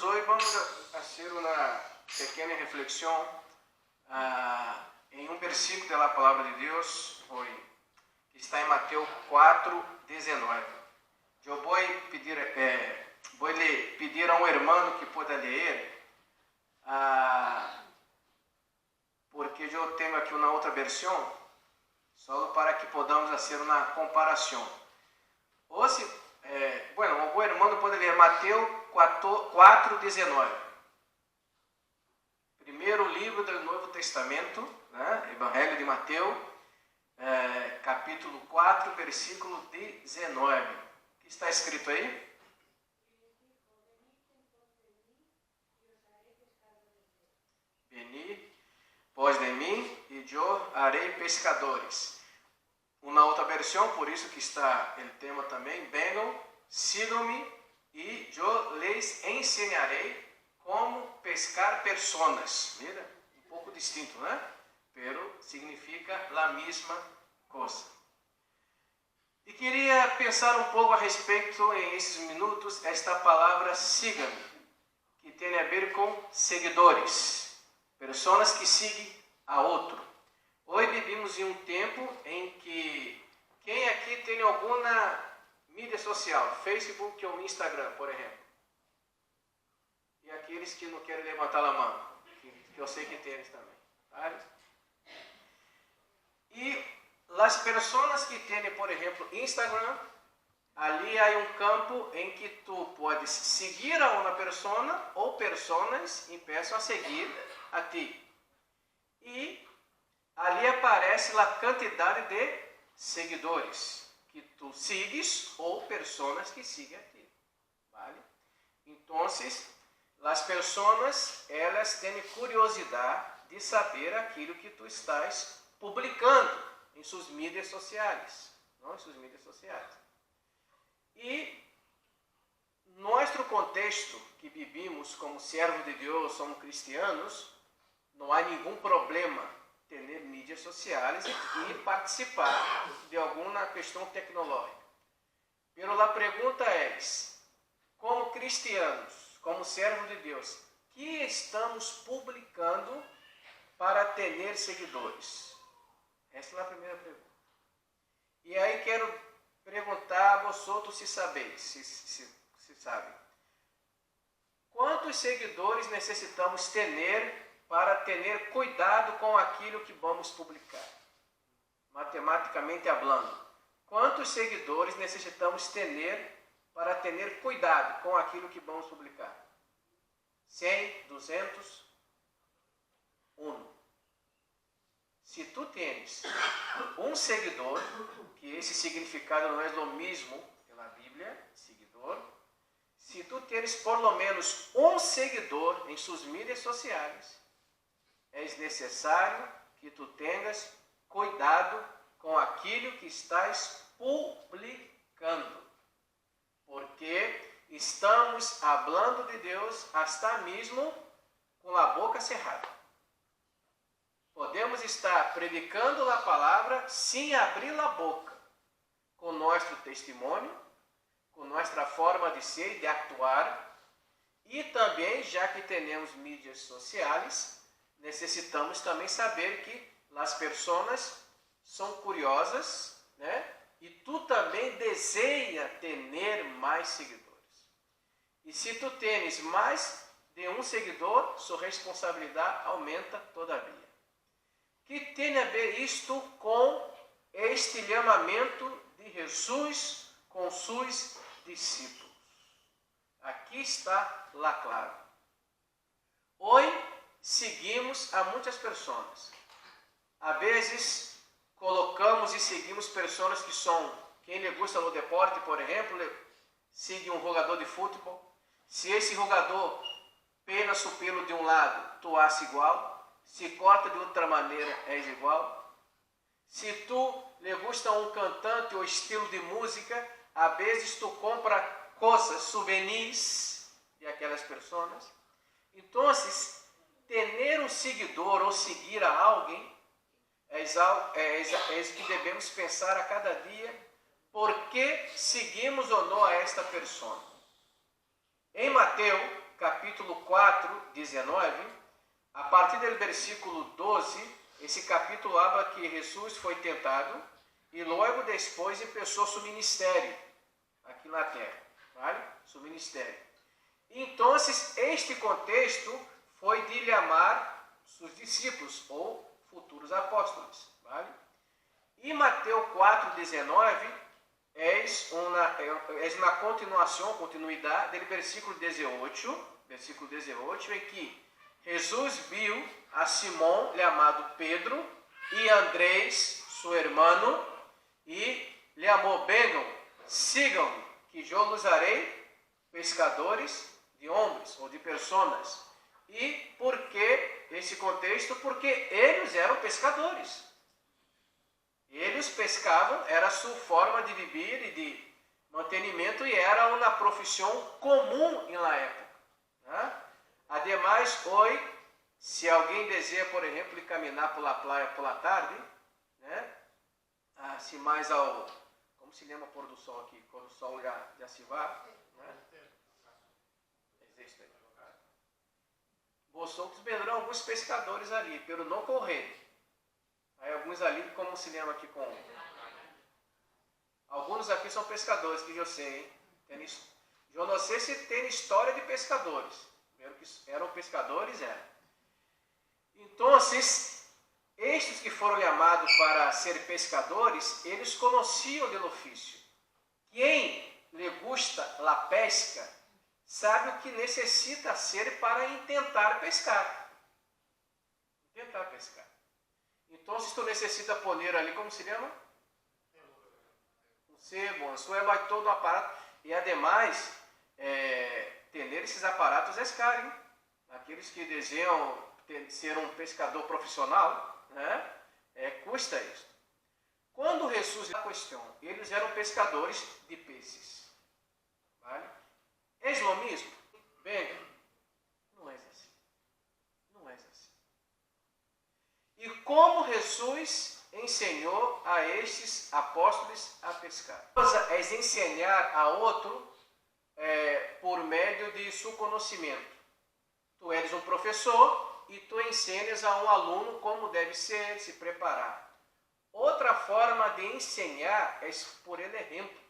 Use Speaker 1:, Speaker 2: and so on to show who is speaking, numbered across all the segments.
Speaker 1: hoy vamos a hacer una pequeña reflexión en un versículo de la palabra de Dios hoy, que está en Mateo 4:19. Yo voy a pedir a un hermano que pueda leer, porque yo tengo aquí una otra versión, solo para que podamos hacer una comparación. O si, bueno, o hermano pode ler Mateo 4:19. Primeiro livro do Novo Testamento, né? Evangelho de Mateus, capítulo 4, versículo 19. O que está escrito aí? Venid, pós de mim, e eu harei pescadores. Uma outra versão, por isso que está o tema também, venham, sigam-me, e eu lhes ensinarei como pescar pessoas. Mira, um pouco distinto, né? Pero significa a mesma coisa. E queria pensar um pouco a respeito, em esses minutos, esta palavra siga-me, que tem a ver com seguidores, pessoas que seguem a outro. Hoje vivimos em um tempo em que quem aqui tem alguma mídia social, Facebook ou Instagram, por exemplo? E aqueles que não querem levantar a mão, que eu sei que tem eles também. Vale? E as pessoas que têm, por exemplo, Instagram, ali há um campo em que tu podes seguir a uma pessoa ou pessoas começam a seguir a ti. E ali aparece a quantidade de seguidores que tu sigues ou pessoas que seguem a ti. Vale? Então, as pessoas, elas têm curiosidade de saber aquilo que tu estás publicando em suas mídias sociais. Não, em suas mídias sociais. E nosso contexto que vivimos como servos de Deus, somos cristianos, não há nenhum problema ter mídias sociais e participar de alguma questão tecnológica. Pero a pergunta é, como cristianos, como servos de Deus, que estamos publicando para ter seguidores? Essa é a primeira pergunta. E aí quero perguntar a vocês se sabeis, se sabem. Quantos seguidores necessitamos ter para ter cuidado com aquilo que vamos publicar? Matematicamente falando, quantos seguidores necessitamos ter para ter cuidado com aquilo que vamos publicar? 100, 200, 1. Se tu tens um seguidor, que esse significado não é o mesmo pela Bíblia, seguidor, se tu tens por lo menos um seguidor em suas mídias sociais, é necessário que tu tenhas cuidado com aquilo que estás publicando, porque estamos falando de Deus hasta mesmo com a boca cerrada. Podemos estar predicando a palavra sem abrir a boca, com nosso testemunho, com nossa forma de ser e de actuar, e também, já que temos mídias sociais, necessitamos também saber que as pessoas são curiosas, né? E tu também deseja ter mais seguidores. E se tu tens mais de um seguidor, sua responsabilidade aumenta todavia. Que tem a ver isto com este chamamento de Jesus com seus discípulos? Aqui está lá claro. Hoje seguimos a muitas pessoas. Às vezes colocamos e seguimos pessoas que são, quem lhe gusta no deporte, por exemplo, sigue um jogador de futebol. Se esse jogador pena o pelo de um lado, tu haces igual. Se corta de outra maneira, és igual. Se tu lhe gusta um cantante ou estilo de música, às vezes tu compra coisas, souvenirs de aquelas pessoas. Então, ter um seguidor ou seguir a alguém é isso que devemos pensar a cada dia, por que seguimos ou não a esta pessoa. Em Mateus, capítulo 4, 19, a partir do versículo 12, esse capítulo habla que Jesus foi tentado e logo depois começou seu ministério aqui na terra, vale? Seu ministério. Então, este contexto foi de lhe amar seus discípulos ou futuros apóstolos, vale? E Mateus 4:19 é uma continuidade do versículo 18, em que Jesus viu a Simão, chamado Pedro, e Andrés, seu irmão, e lhe amou: venham, sigam-me, que eu los harei pescadores de homens ou de pessoas. E por que esse contexto? Porque eles eram pescadores. Eles pescavam, era a sua forma de viver e de mantenimento, e era uma profissão comum na época, né? Ademais, hoje, se alguém deseja, por exemplo, caminhar pela praia pela tarde, né? Assim, mais ao... Como se lembra o pôr do sol aqui? Quando o sol já se vai, né? Existe aí. Vosotros verão alguns pescadores ali, pelo não correr. Aí alguns ali, como se lembra aqui com... Alguns aqui são pescadores, que eu sei, hein? Eu não sei se tem história de pescadores. Que eram pescadores, eram. Então, estes que foram chamados para ser pescadores, eles conheciam do ofício. Quem lhe gusta a pesca, sabe o que necessita ser para tentar pescar. Tentar pescar. Então, se tu necessita poner ali, como se chama? Um sebo, um suelo, vai todo o aparato. E, ademais, ter esses aparatos é caro, hein? Aqueles que desejam ser um pescador profissional, né? Custa isso. Quando Jesus a questão, eles eram pescadores de peixes. Vale? É o mesmo? Bem, não é assim. Não é assim. E como Jesus ensinou a estes apóstolos a pescar? É ensinar a outro por meio de seu conhecimento. Tu eres um professor e tu ensinas a um aluno como deve ser, se preparar. Outra forma de ensinar é por exemplo.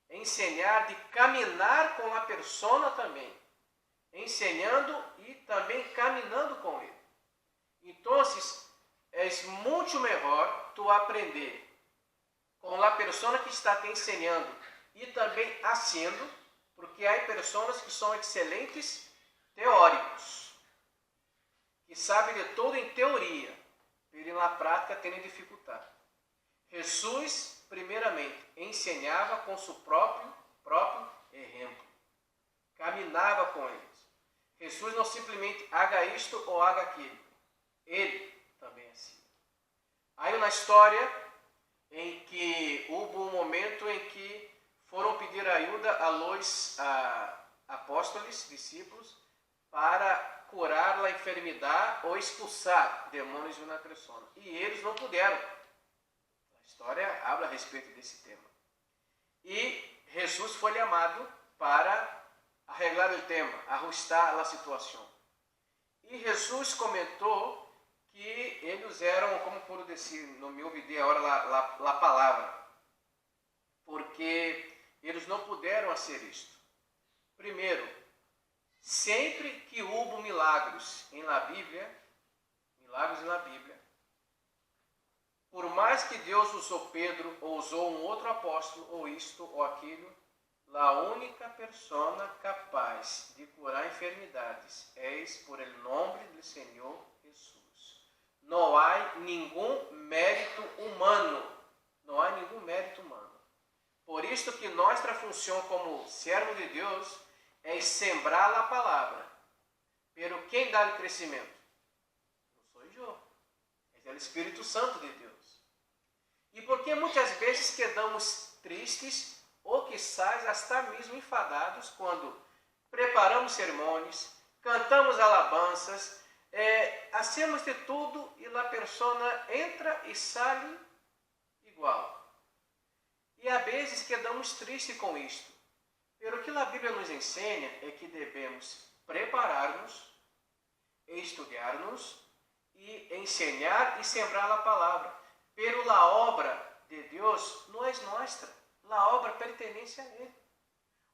Speaker 1: Ensinar de caminhar com a pessoa também. Ensinando e também caminhando com ele. Então, é muito melhor tu aprender com a pessoa que está te ensinando e também haciendo, porque há pessoas que são excelentes teóricos, que sabem de tudo em teoria, mas na prática têm dificuldade. Jesus, primeiramente, ensinava com seu próprio exemplo, caminhava com eles. Jesus não simplesmente haga isto ou haga aquilo, ele também assim. Há uma história em que houve um momento em que foram pedir ajuda a los apóstolos, discípulos, para curar a enfermidade ou expulsar demônios de uma pessoa. E eles não puderam. A história habla a respeito desse tema. E Jesus foi chamado para arreglar o tema, ajustar a situação. E Jesus comentou que eles eram, como por dizer, no meu vídeo agora a palavra, porque eles não puderam fazer isto. Primeiro, sempre que houve milagres na Bíblia, por mais que Deus usou Pedro ou usou um outro apóstolo, ou isto ou aquilo, a única pessoa capaz de curar enfermidades é por el nome do Senhor Jesus. Não há nenhum mérito humano. Não há nenhum mérito humano. Por isso que nossa função como servo de Deus é sembrar a palavra. Pero quem dá o crescimento? Não sou eu. É o Espírito Santo de Deus. E porque muitas vezes quedamos tristes ou quizás até mesmo enfadados quando preparamos sermões, cantamos alabanças, hacemos de tudo e a pessoa entra e sai igual. E às vezes quedamos tristes com isto. Pelo que a Bíblia nos ensina é que devemos preparar-nos, estudar-nos e ensinar e sembrar a palavra. Pero a obra de Deus não é nossa, a obra pertence a Ele.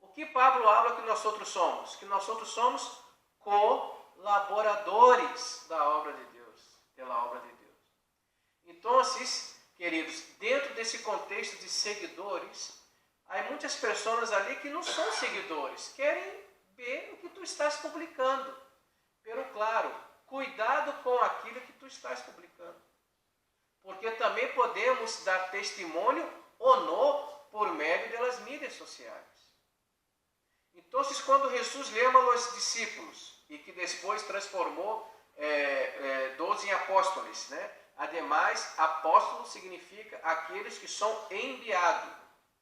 Speaker 1: O que Pablo habla que nós outros somos? Que nós outros somos colaboradores da obra de Deus, pela obra de Deus. Então, queridos, dentro desse contexto de seguidores, há muitas pessoas ali que não são seguidores, querem ver o que tu estás publicando. Pero, claro, cuidado com aquilo que tu estás publicando. Porque também podemos dar testemunho ou não por meio das mídias sociais. Então, quando Jesus chama os discípulos e que depois transformou 12 em apóstolos, né? Ademais, apóstolo significa aqueles que são enviados.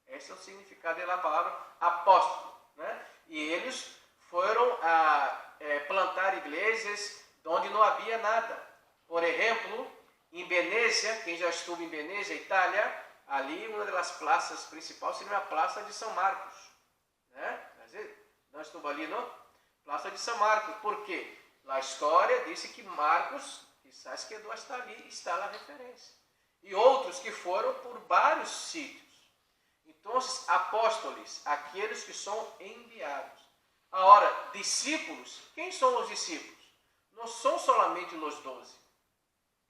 Speaker 1: Esse é o significado da palavra apóstolo, né? E eles foram plantar igrejas onde não havia nada. Por exemplo, em Veneza, quem já esteve em Veneza, Itália, ali uma das praças principais seria a Praça de São Marcos, né? Não estou ali, não? Praça de São Marcos. Por quê? A história disse que Marcos, quizás quedou hasta ali, está a referência. E outros que foram por vários sítios. Então, apóstolos, aqueles que são enviados. Agora, discípulos, quem são os discípulos? Não são somente os 12.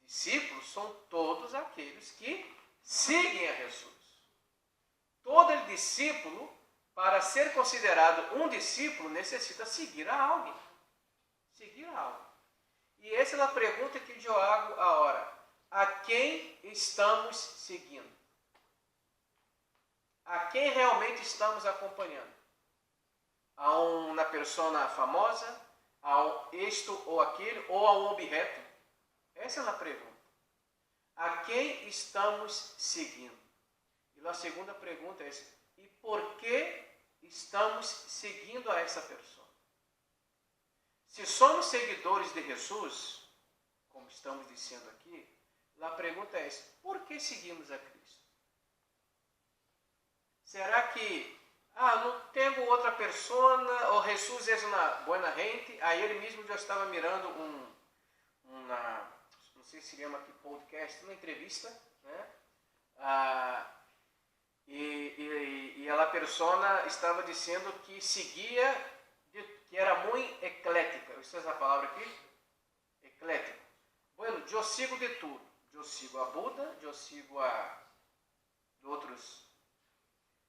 Speaker 1: Discípulos são todos aqueles que seguem a Jesus. Todo discípulo, para ser considerado um discípulo, necessita seguir a alguém. Seguir a alguém. E essa é a pergunta que eu hago agora. A quem estamos seguindo? A quem realmente estamos acompanhando? A uma pessoa famosa? A isto ou aquilo? Ou a um objeto? Essa é a pergunta. A quem estamos seguindo? E a segunda pergunta é: e por que estamos seguindo a essa pessoa? Se somos seguidores de Jesus, como estamos dizendo aqui, a pergunta é: por que seguimos a Cristo? Será que não tenho outra pessoa, ou Jesus é uma boa gente? Aí ele mesmo já estava mirando não sei se chama aqui podcast, uma entrevista, né? E a pessoa estava dizendo que seguia, que era muito eclética. Isso é a palavra aqui? Eclético. Bueno, eu sigo de tudo. Eu sigo a Buda, eu sigo a outros.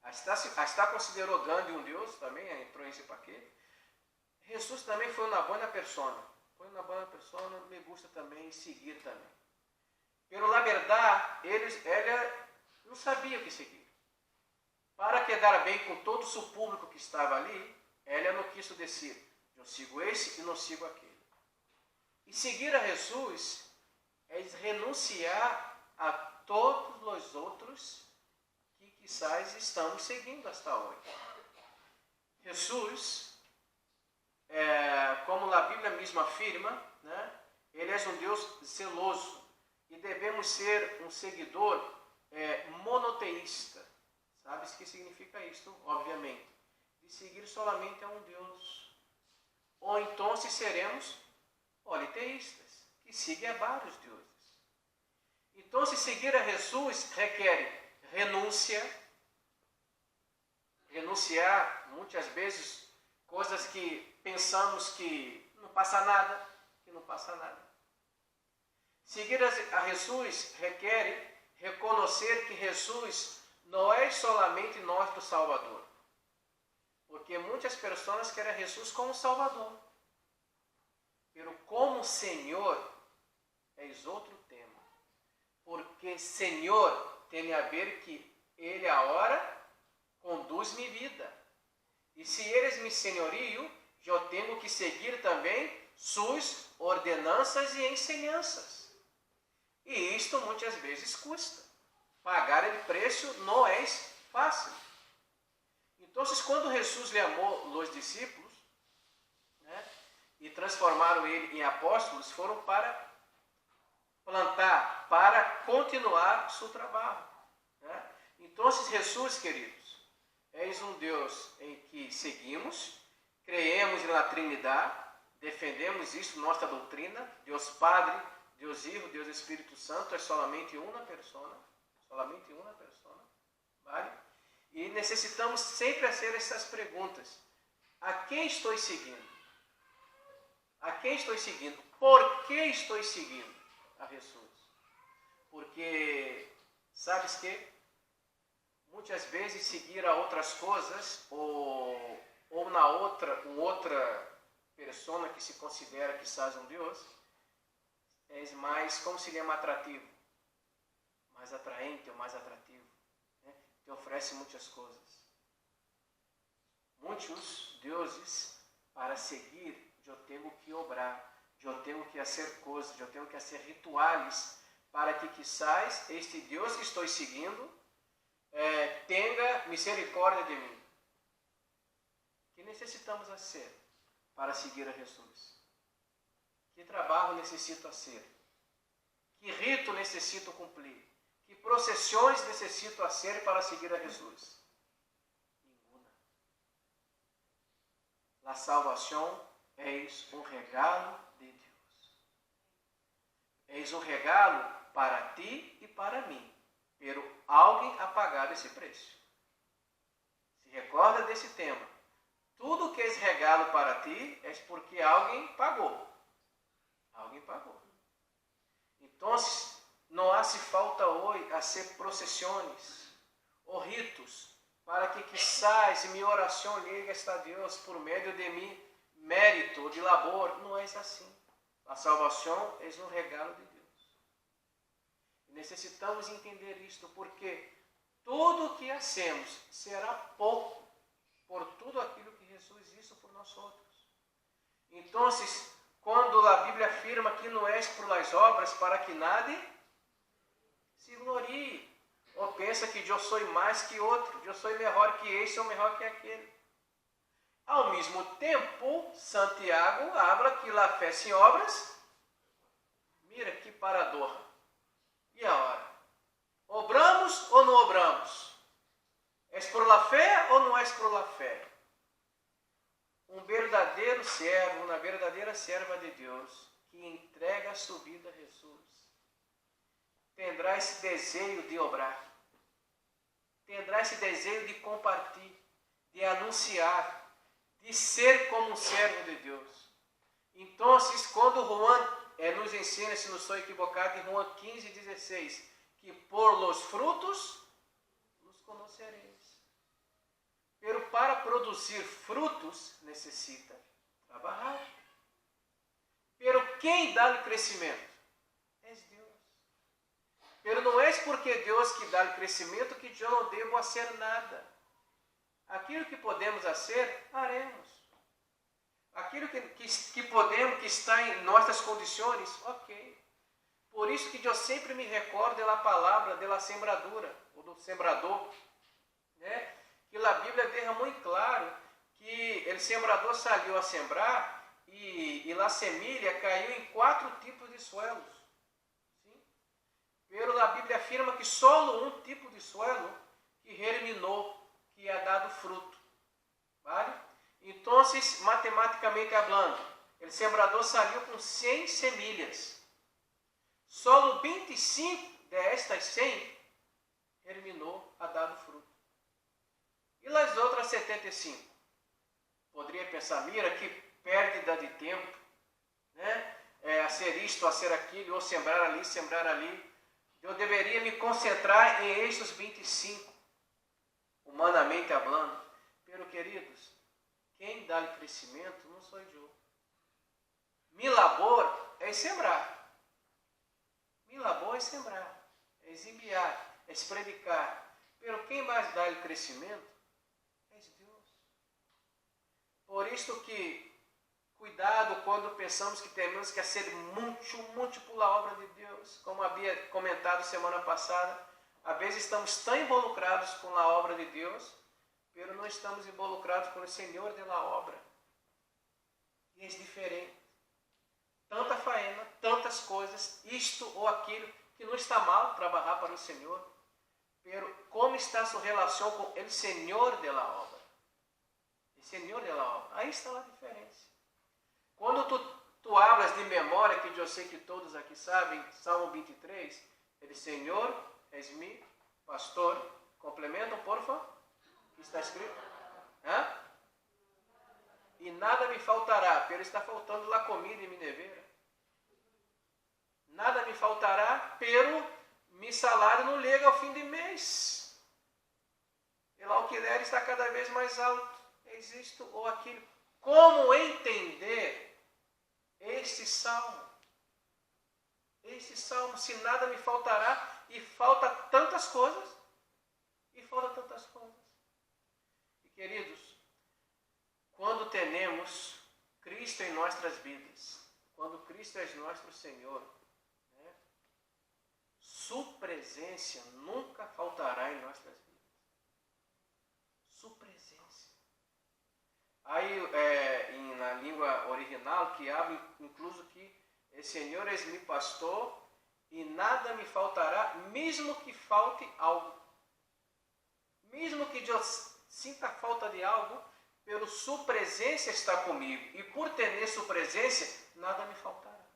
Speaker 1: Hasta considerou Gandhi um deus também, entrou nesse paquete. Jesus também foi uma boa pessoa. Foi uma boa pessoa, me gusta também seguir também. Pero, na verdade, ele não sabia o que seguir. Para quedar bem com todo o seu público que estava ali, ela não quis dizer: eu sigo esse e não sigo aquele. E seguir a Jesus é renunciar a todos os outros que quizás estamos seguindo hasta hoje. Jesus, como a Bíblia mesma afirma, né, ele é um Deus zeloso e devemos ser um seguidor monoteísta. Sabes o que significa isso? Obviamente, de seguir somente a um Deus. Ou então seremos politeístas, que seguem a vários deuses. Então, seguir a Jesus requer renúncia, renunciar muitas vezes coisas que pensamos que não passa nada, Seguir a Jesus requer reconhecer que Jesus não é somente nosso Salvador. Porque muitas pessoas querem Jesus como Salvador. Mas como Senhor é outro tema. Porque Senhor tem a ver que Ele agora conduz minha vida. E se Ele é meu senhorio, eu tenho que seguir também suas ordenanças e ensinanças. E isto muitas vezes custa. Pagar o preço não é fácil. Então, quando Jesus chamou os discípulos, né, e transformaram ele em apóstolos, foram para plantar, para continuar seu trabalho. Né? Então, Jesus, queridos, és um Deus em que seguimos, creemos na Trindade, defendemos isso, nossa doutrina, Deus Padre, Deus Hijo, Deus Espírito Santo, é somente uma persona, vale? E necessitamos sempre fazer essas perguntas. A quem estou seguindo? A quem estou seguindo? Por que estou seguindo a Jesus? Porque, sabes que muitas vezes seguir a outras coisas ou na outra persona que se considera quizás um Deus é mais, como se chama, atrativo, mais atraente ou mais atrativo, né? Te oferece muitas coisas. Muitos deuses, para seguir, eu tenho que obrar, eu tenho que fazer coisas, eu tenho que fazer rituais para que quizás este Deus que estou seguindo tenha misericórdia de mim. O que necessitamos fazer para seguir a Jesus? Que trabalho necessito fazer? Que rito necessito cumprir? Que processões necessito fazer para seguir a Jesus? Nenhuma. A salvação é um regalo de Deus. É um regalo para ti e para mim. Pero alguém a pagar esse preço. Se recorda desse tema. Tudo que é regalo para ti é porque alguém pagou. Alguém pagou. Então, não hace falta hoje fazer procissões ou ritos para que quizás minha oração llegue a Deus por meio de mim, mérito, de labor. Não é assim. A salvação é um regalo de Deus. Necessitamos entender isto, porque tudo o que hacemos será pouco por tudo aquilo que Jesus hizo por nós outros. Então, quando a Bíblia afirma que não és por las obras para que nadie se glorie, ou pensa que eu sou mais que outro, eu sou melhor que esse ou melhor que aquele. Ao mesmo tempo, Santiago habla que a fé sem obras, mira que paradoxa. E a hora? Obramos ou não obramos? És por la fé ou não és por la fé? Um verdadeiro servo, uma verdadeira serva de Deus, que entrega a sua vida a Jesus, terá esse desejo de obrar, terá esse desejo de compartilhar, de anunciar, de ser como um servo de Deus. Então, quando Juan nos ensina, se não estou equivocado, em João 15:16, que por los frutos nos conocereis. Pero para produzir frutos necessita trabalhar. Pero quem dá o crescimento? É Deus. Pero não é porque Deus que dá o crescimento que eu não devo fazer nada. Aquilo que podemos fazer, faremos. Aquilo que podemos, que está em nossas condições, ok. Por isso que eu sempre me recordo da palavra da sembradura, ou do sembrador, né? Que a Bíblia deixa muito claro que o sembrador saiu a sembrar e a semilha caiu em 4 tipos de suelos. Sim? Pero a Bíblia afirma que só um tipo de suelo que germinou, que ha dado fruto. Vale? Então, matematicamente falando, o sembrador saiu com 100 semilhas. Só 25 destas 100 germinou, a dado fruto. E as outras 75? Poderia pensar, mira que perda de tempo, né? A ser isto, a ser aquilo, ou sembrar ali. Eu deveria me concentrar em estes 25, humanamente falando. Pero, queridos, quem dá o crescimento não sou eu. Mi labor é sembrar. Mi labor é sembrar, é enviar, é predicar. Pero quem vai dar o crescimento é Deus. Por isso que, cuidado quando pensamos que temos que ser muito por a obra de Deus. Como havia comentado semana passada, às vezes estamos tão involucrados com a obra de Deus, pero não estamos involucrados com o Senhor da obra. E é diferente. Tanta faena, tantas coisas, isto ou aquilo, que não está mal trabalhar para o Senhor. pero como está sua relação com o Senhor de la obra. O Senhor de la obra. Aí está a diferença. Quando tu hablas de memória, que eu sei que todos aqui sabem, Salmo 23, ele, Senhor, és mi pastor. Complementam, por favor? O que está escrito? Hã? E nada me faltará, pero está faltando lá comida em minha nevera. Nada me faltará, pero meu salário não chega ao fim de mês. E lá o que der está cada vez mais alto. Existe ou aquilo. Como entender este salmo? Este salmo, se nada me faltará, e falta tantas coisas. E falta tantas coisas. E queridos, quando temos Cristo em nossas vidas, quando Cristo é nosso Senhor, né, sua presença nunca faltará em nossas vidas. Sua presença. Aí, na língua original, que abre incluso que o Senhor é meu pastor e nada me faltará, mesmo que falte algo. Mesmo que eu sinta falta de algo, pela sua presença está comigo. E por ter sua presença, nada me faltará.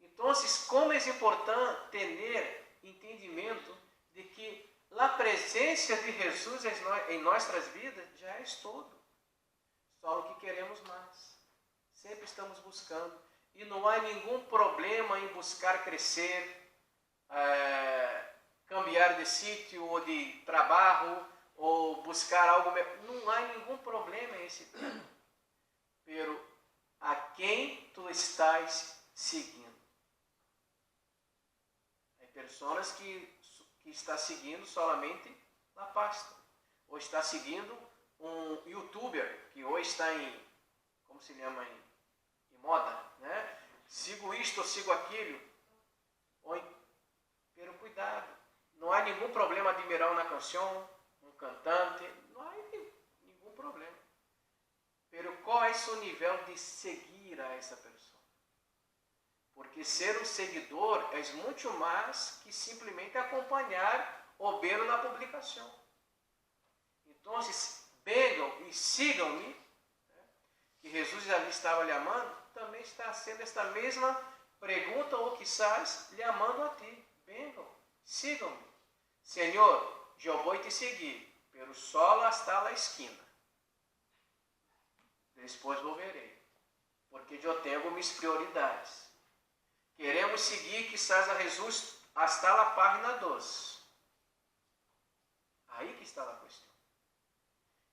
Speaker 1: Então, como é importante ter entendimento de que a presença de Jesus em nossas vidas já é tudo. Só o que queremos mais. Sempre estamos buscando. E não há nenhum problema em buscar crescer, cambiar de sítio ou de trabalho, ou buscar algo melhor. Não há nenhum problema nesse tempo. Pero a quem tu estás seguindo? Há pessoas que está seguindo solamente a pasta. Ou está seguindo um youtuber que hoje está em, como se chama, em moda, né? Sigo isto, sigo aquilo. Pero cuidado. Não há nenhum problema admirar uma canção, um cantante. Não há nenhum problema. Pero qual é o seu nível de seguir a essa pessoa? Porque ser um seguidor é muito mais que simplesmente acompanhar ou ver na publicação. Então, venham e sigam-me, né? Que Jesus ali estava lhe amando, também está sendo esta mesma pergunta, ou quizás lhe amando a ti. Venham, sigam-me. Senhor, eu vou te seguir, pero só hasta a esquina. Depois volverei, porque eu tenho minhas prioridades. Queremos seguir quizás a Jesus hasta a página 2. Aí que está a questão.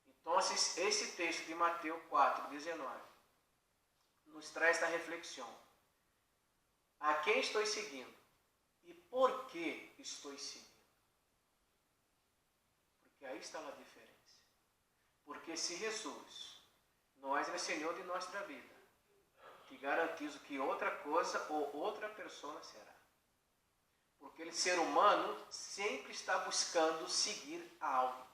Speaker 1: Então, esse texto de Mateus 4:19 nos traz esta reflexão. A quem estou seguindo? E por que estou seguindo? Porque aí está a diferença. Porque se Jesus, nós é Senhor de nossa vida, te garantizo que outra coisa ou outra pessoa será. Porque o ser humano sempre está buscando seguir algo.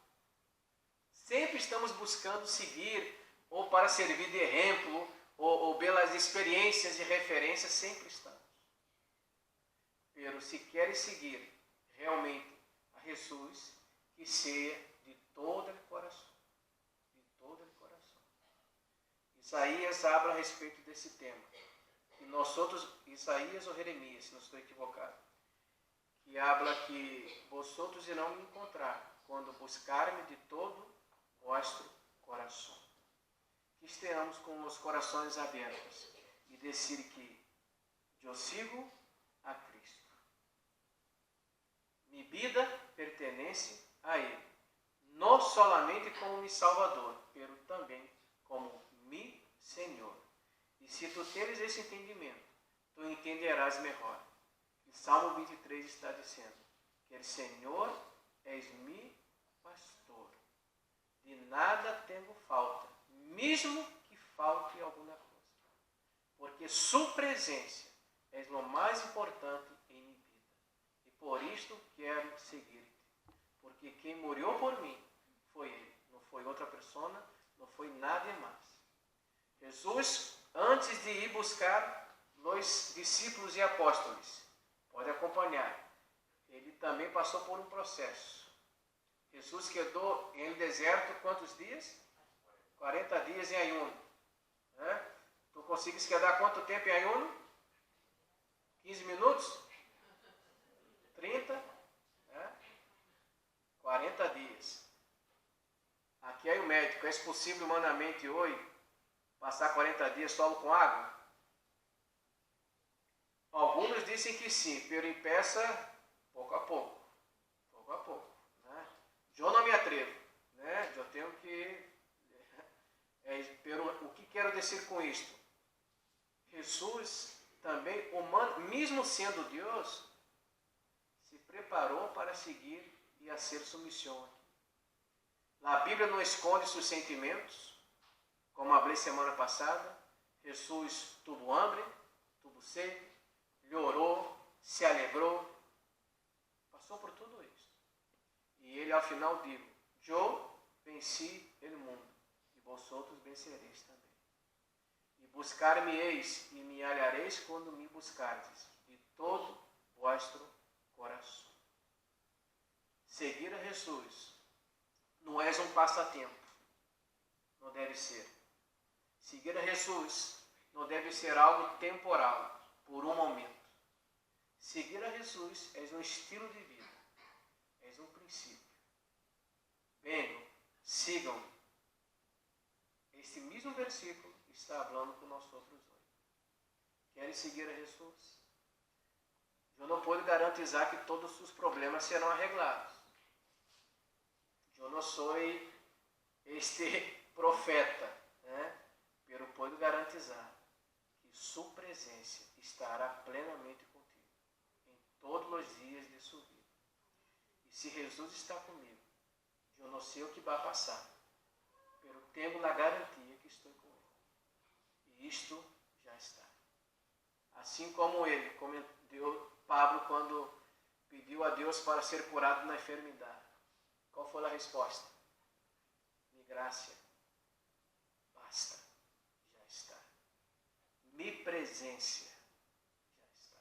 Speaker 1: Sempre estamos buscando seguir, ou para servir de exemplo, ou pelas experiências e referências, sempre estamos. Pero se queres seguir realmente a Jesus, que seja de todo o coração. De todo o coração. Isaías habla a respeito desse tema. E nós outros, Isaías ou Jeremias, se não estou equivocado, que habla que vosotros irão me encontrar quando buscarem de todo o vosso coração. Que estejamos com os corações abertos e dizer que eu sigo a Cristo. Minha vida pertence a Ele, não solamente como meu Salvador, mas também como meu Senhor. E se tu tens esse entendimento, tu entenderás melhor. O Salmo 23 está dizendo que o Senhor é meu pastor. De nada tenho falta, mesmo que falte alguma coisa. Porque sua presença é o mais importante em minha vida. E por isto quero seguir-te. Porque quem morreu por mim foi Ele. Não foi outra pessoa, não foi nada mais. Jesus, antes de ir buscar os discípulos e apóstolos, pode acompanhar. Ele também passou por um processo. Jesus quedou em deserto quantos dias? 40 dias em ayuno. Né? Tu consegues quedar quanto tempo em ayuno? 15 minutos? 30? Né? 40 dias. Aqui é o médico. É possível humanamente hoje passar 40 dias só com água? Alguns dizem que sim, pero impeça pouco a pouco. Pouco a pouco. Né? Eu não me atrevo. Né? Eu tenho que... o que quero dizer com isto? Jesus também, humano, mesmo sendo Deus, se preparou para seguir e a ser sua missão. A Bíblia não esconde seus sentimentos, como eu falei semana passada. Jesus teve hambre, teve sede, llorou, se alegrou, passou por tudo isso. E ele ao final disse: eu venci o mundo, e vosotros vencereis também. E buscar-me-eis e me halhareis quando me buscardes de todo vosso coração. Seguir a Jesus não é um passatempo, não deve ser. Seguir a Jesus não deve ser algo temporal, por um momento. Seguir a Jesus é um estilo de vida, é um princípio. Venham, sigam-me. Este mesmo versículo está falando com nós outros hoje. Querem seguir a Jesus? Eu não posso garantizar que todos os problemas serão arreglados. Eu não sou este profeta, né? Pero posso garantizar que sua presença estará plenamente contigo em todos os dias de sua vida. E se Jesus está comigo, eu não sei o que vai passar, pero tenho a garantia que estou com ele. E isto já está. Assim como ele, como Pablo, quando pediu a Deus para ser curado na enfermidade. Qual foi a resposta? Mi graça basta, já está. Mi presença já está.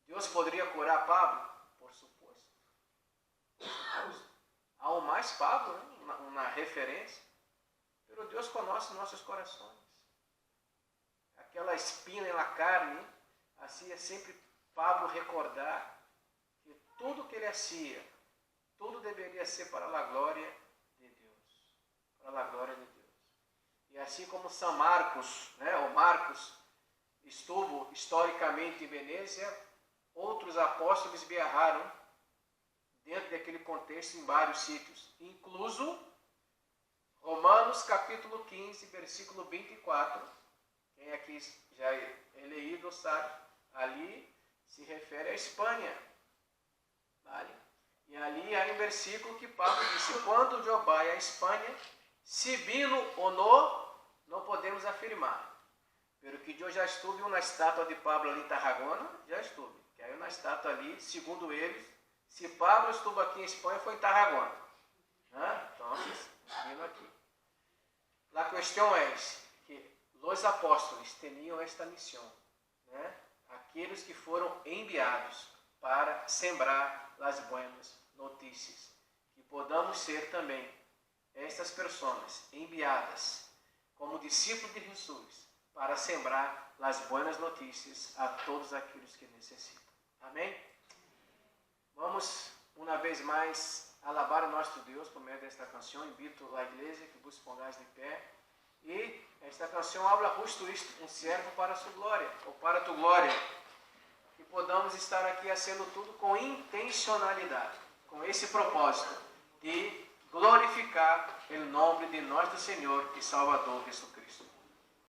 Speaker 1: Deus poderia curar Pablo? Por suposto. Há um mais Pablo, né? uma referência. Pero Deus conhece nossos corações. Aquela espinha na carne, assim é sempre Pablo recordar que tudo que ele hacía, tudo deveria ser para a glória de Deus. Para a glória de Deus. E assim como São Marcos, né, ou Marcos, estuvo historicamente em Venezia, outros apóstolos viajaram dentro daquele contexto em vários sítios. Incluso Romanos capítulo 15, versículo 24. Quem aqui já é leído sabe, ali se refere à Espanha. Vale? E ali há um versículo que Pablo disse: quando eu vai à Espanha, se vino ou não podemos afirmar. Pelo que eu já estuve na estátua de Pablo ali em Tarragona, já estuve. Que aí na estátua ali, segundo eles, se Pablo estuvo aqui em Espanha, foi em Tarragona. Então, vino aqui. A questão é que os apóstolos tinham esta missão, né? Aqueles que foram enviados para sembrar as buenas notícias, que podamos ser também estas pessoas enviadas como discípulos de Jesus para sembrar as buenas notícias a todos aqueles que necessitam. Amém? Vamos uma vez mais alabar o nosso Deus por meio desta canção. Invito a igreja que vos pongais de pé. E esta canção habla justo isto: um servo para a sua glória, ou para a tua glória. Que podamos estar aqui fazendo tudo com intencionalidade, com esse propósito de glorificar o nome de nosso Senhor e Salvador Jesus Cristo.